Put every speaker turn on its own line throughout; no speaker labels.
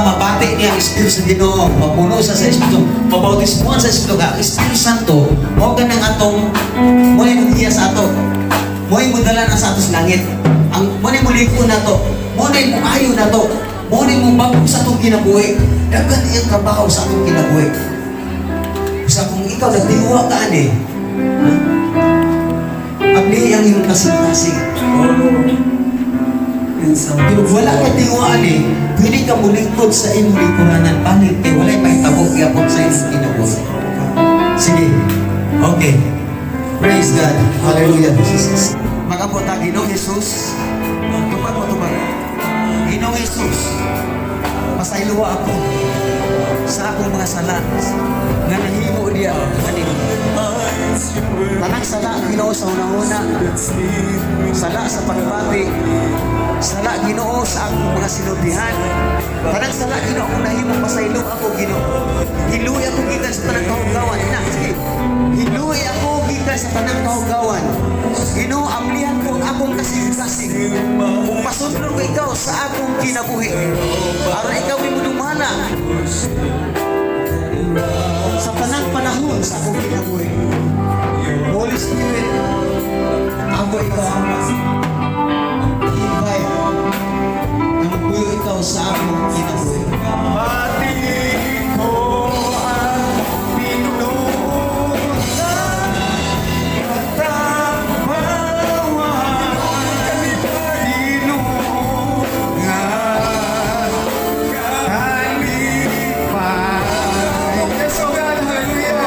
Mabati niya ang Espiritu sa Ginoo, mapuno sa Espiritu, mabautismuhan sa Espiritu nga. Espiritu Santo, mo ka ng atong, mo yung hiya sa ato, mo yung mudala na sa ato sa langit. Mo yung muliko na to, mo yung muayo na to, mo yung bago sa atong kinabuhi. Dagan iyang trabaho sa atong kinabuhi. Sa kung ikaw nagdiwa ka ani, abli ang iyong kasing-kasing. Kung wala ka tiwaan pwede ka mulingkod sa imong lingkuranan. Panig kay walay mahitabo gyapon sa imong kinabuhi. Sige. Okay. Praise God. Hallelujah. Jesus. Magabota Ginoong Jesus. Tupad mo tupad. Ginoong Jesus. Pasayloa ako sa akong mga sala nga nahimo diya ani. Tanang sala Ginoo sa una-una. Sala sa pagbati. Sala Ginoo sa akong mga sinubihan. Tanang sala Ginoo kung nahimong pasaylo ako Ginoo. Hiluy ako gikan sa tanang kahugawan. Sige. Hiluy ako gikan sa tanang kahugawan. Ginoo, amlihan ko ang akong kasing-kasing. Kung pasundro ko ikaw sa akong kinabuhi. Para ikaw ay munumana sa tanang panahon sa akong kinabuhi. Holy Spirit, ako ikaw ang invite na magbuyo ikaw sa akong kinabuhi. Pati ko ang pinunan at tapawan kanipinungan kalipay. Yes, oh God, hallelujah.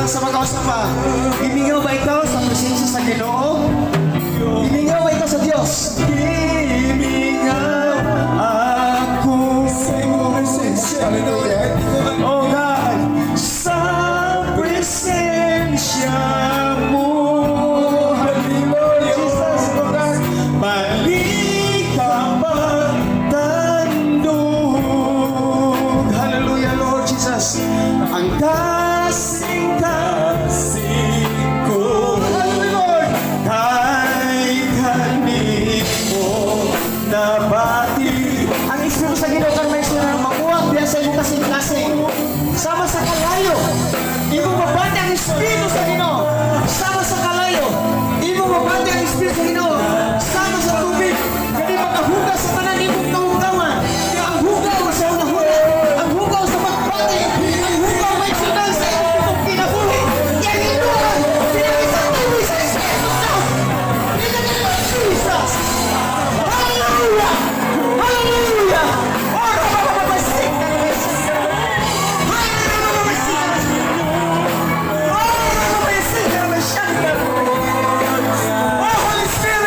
Sa magkakasama, himingaw ba ikaw sa presensya sa Ginoo? Himingaw ba ikaw sa Diyos? Himingaw ako sa iyong presensya. Oh God, sa presensya mo. Hallelujah. Jesus, oh God, balik ka magtandog. Hallelujah, Lord Jesus. Ang kasing ko, Lord, kay kanip mo nabati. Ang Espiritu sa Ginoo kan may sila makuha diyan sa imong kasing-kasing. Sama sa kalayo, imo mabati ang Espiritu sa Ginoo. Sama sa kalayo, imo mabati ang Espiritu sa Ginoo. Sama sa tubig, kani makahugas sa tanan imong kahugawan. Ang hugaw sa una-una, ang hugaw sa pagbati, ang hugaw may sunod sa imong kinabuhi. Yan inuwan, pinag-isabi sa Espiritu sa in the name of Jesus. Hallelujah! Hallelujah! Oh, rabababasik na naman. Hallelujah! Oh, rabababasik na naman siya. Oh, Holy Spirit!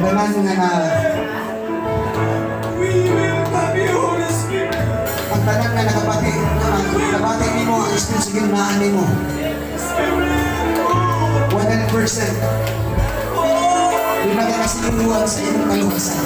tanan nga na
We welcome you, Holy Spirit.
ang tanan nga nakabati nimo ang Espiritu sa ginaan nimo.
Spirit,
100%. Di na ka sinunuan sa iyong kaluwasan.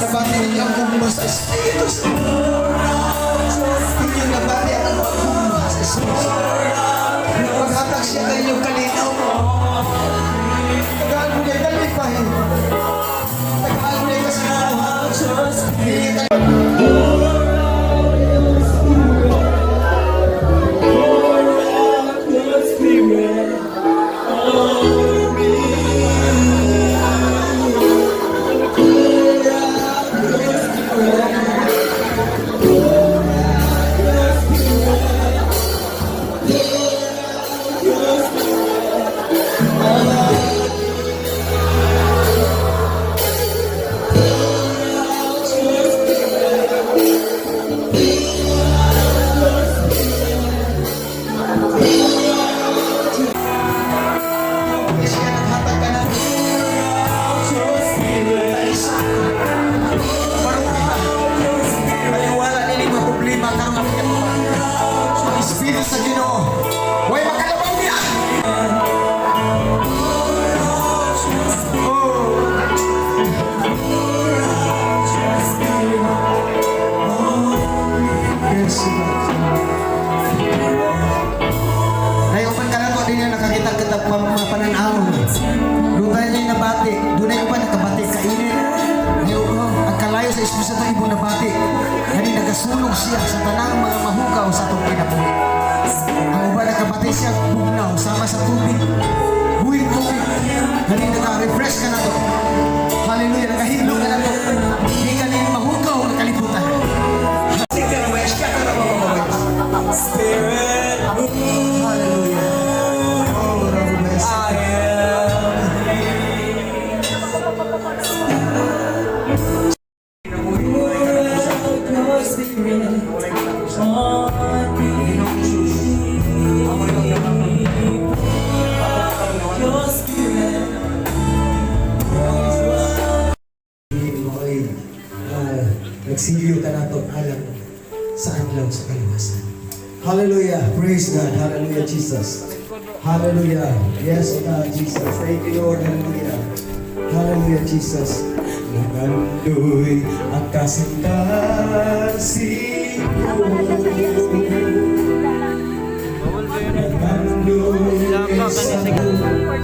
Nabati ninyo ang bumba sa Espiritu Santo. Inyong nabati ang bumba sa Espiritu Santo. Paghatag siya na inyong kalinaw mo. Tagaan mo niya dalipahin. Tagaan mo niya kasinawa. Siya naghatag ka ng taisa. Paniwala nini mga problema karong ang ang Espiritu sa Ginoo. Huwag makalabaw niya. Yes, Nayopan ka na to, din yung nakakita kita mga pananahon. Doon tayo niya nabati. Doon na yung pa nakabati. Kainin. Ang kalayo sa Espiritu Santo ibong nabati. Hani nagasunog siya sa tanang mga mahugaw sa itong kinabuhi. Ang uba nakabati siya bugnaw sama sa tubig. Buhing tubig. Hani naka-refresh ka na to. Hallelujah. Nakahilo ka na to. Hindi ka na yung mahugaw na kalibutan. Sige na ba? Siya ka na ba?
Spirit,
Hallelujah. Oh, Lord bless.
I
Nagsilyo ka na ito alam sa adlaw sa kaluwasan. Hallelujah. Praise God. Hallelujah, Jesus. Hallelujah. Yes, God, Jesus. Thank you, Lord. Hallelujah. Hallelujah, Jesus. Nangandoy ang kasintasin ko. Nangandoy sa nangandoy